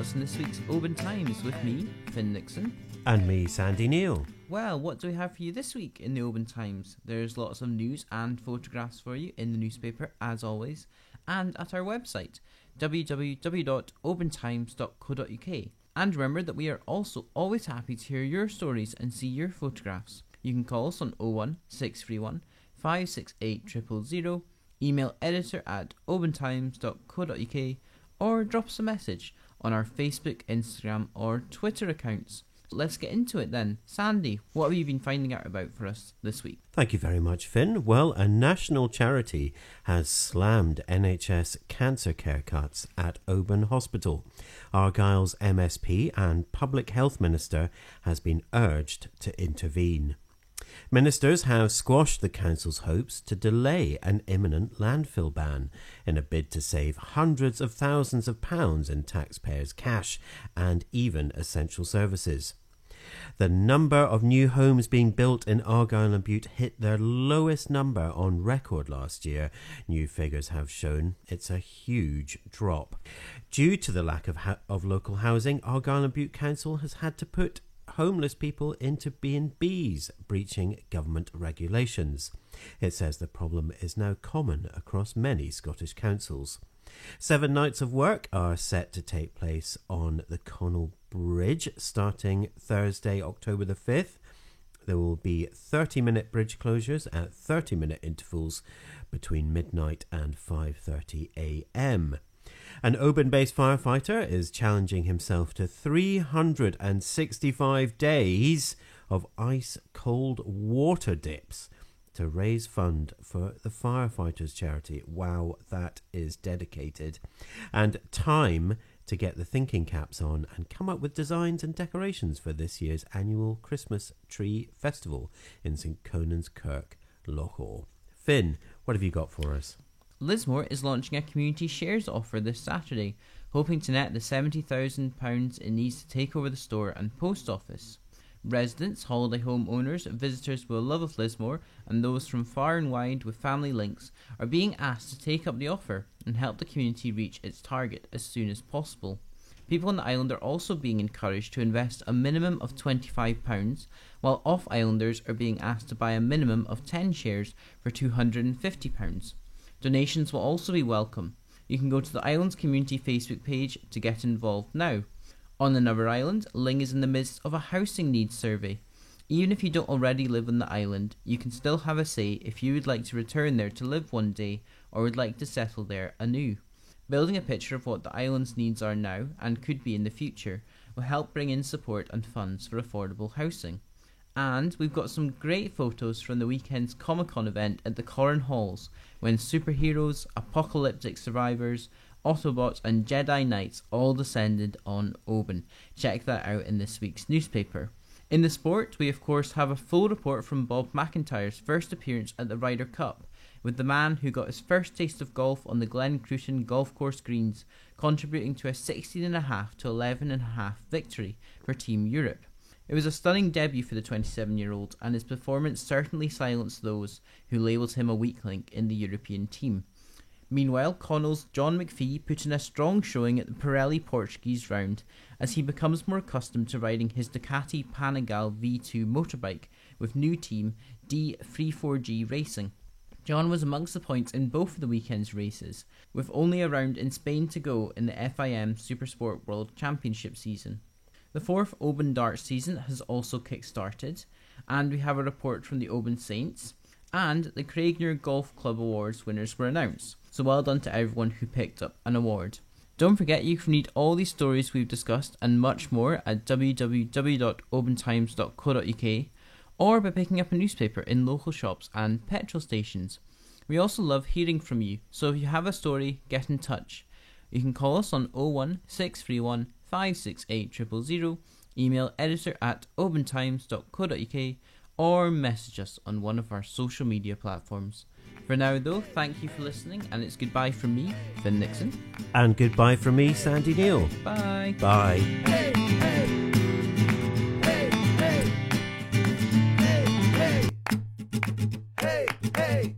what's in this week's Oban Times with me, Finn Nixon. And me, Sandy Neal. Well, what do we have for you this week in the Oban Times? There's lots of news and photographs for you in the newspaper, as always, and at our website, www.obantimes.co.uk. And remember that we are also always happy to hear your stories and see your photographs. You can call us on 01 631 568 000, email editor@obantimes.co.uk, or drop us a message on our Facebook, Instagram or Twitter accounts. Let's get into it then. Sandy, what have you been finding out about for us this week? Thank you very much, Finn. Well, a national charity has slammed NHS cancer care cuts at Oban Hospital. Argyll's MSP and Public Health Minister has been urged to intervene. Ministers have squashed the council's hopes to delay an imminent landfill ban in a bid to save hundreds of thousands of pounds in taxpayers' cash and even essential services. The number of new homes being built in Argyll and Bute hit their lowest number on record last year. New figures have shown it's a huge drop. Due to the lack of local housing, Argyll and Bute Council has had to put homeless people into B&Bs, breaching government regulations. It says the problem is now common across many Scottish councils. 7 nights of work are set to take place on the Connell Bridge starting Thursday, October the 5th. There will be 30-minute bridge closures at 30-minute intervals between midnight and 5:30 a.m. An Oban-based firefighter is challenging himself to 365 days of ice-cold water dips to raise fund for the firefighters charity. Wow, that is dedicated. And time to get the thinking caps on and come up with designs and decorations for this year's annual Christmas Tree Festival in St Conan's Kirk, Lochore. Finn, what have you got for us? Lismore is launching a community shares offer this Saturday, hoping to net the £70,000 it needs to take over the store and post office. Residents, holiday home owners, visitors with a love of Lismore, and those from far and wide with family links are being asked to take up the offer and help the community reach its target as soon as possible. People on the island are also being encouraged to invest a minimum of £25, while off-islanders are being asked to buy a minimum of 10 shares for £250. Donations will also be welcome. You can go to the island's community Facebook page to get involved now. On another island, Ling is in the midst of a housing needs survey. Even if you don't already live on the island, you can still have a say if you would like to return there to live one day or would like to settle there anew. Building a picture of what the island's needs are now and could be in the future will help bring in support and funds for affordable housing. And we've got some great photos from the weekend's Comic-Con event at the Corran Halls, when superheroes, apocalyptic survivors, Autobots and Jedi Knights all descended on Oban. Check that out in this week's newspaper. In the sport, we of course have a full report from Bob McIntyre's first appearance at the Ryder Cup, with the man who got his first taste of golf on the Glen Cruachan golf course greens, contributing to a 16.5 to 11.5 victory for Team Europe. It was a stunning debut for the 27-year-old, and his performance certainly silenced those who labelled him a weak link in the European team. Meanwhile, Connell's John McPhee put in a strong showing at the Pirelli Portuguese round as he becomes more accustomed to riding his Ducati Panigale V2 motorbike with new team D34G Racing. John was amongst the points in both of the weekend's races, with only a round in Spain to go in the FIM Supersport World Championship season. The fourth Oban Darts season has also kick-started, and we have a report from the Oban Saints, and the Craignier Golf Club Awards winners were announced, so well done to everyone who picked up an award. Don't forget you can read all these stories we've discussed and much more at www.obantimes.co.uk or by picking up a newspaper in local shops and petrol stations. We also love hearing from you, so if you have a story, get in touch. You can call us on 01 631 568 000, email editor@obantimes.co.uk or message us on one of our social media platforms. For now though, thank you for listening, and it's goodbye from me, Finn Nixon. And goodbye from me, Sandy Neal. Bye. Bye. Hey, hey. Hey, hey. Hey, hey. Hey, hey.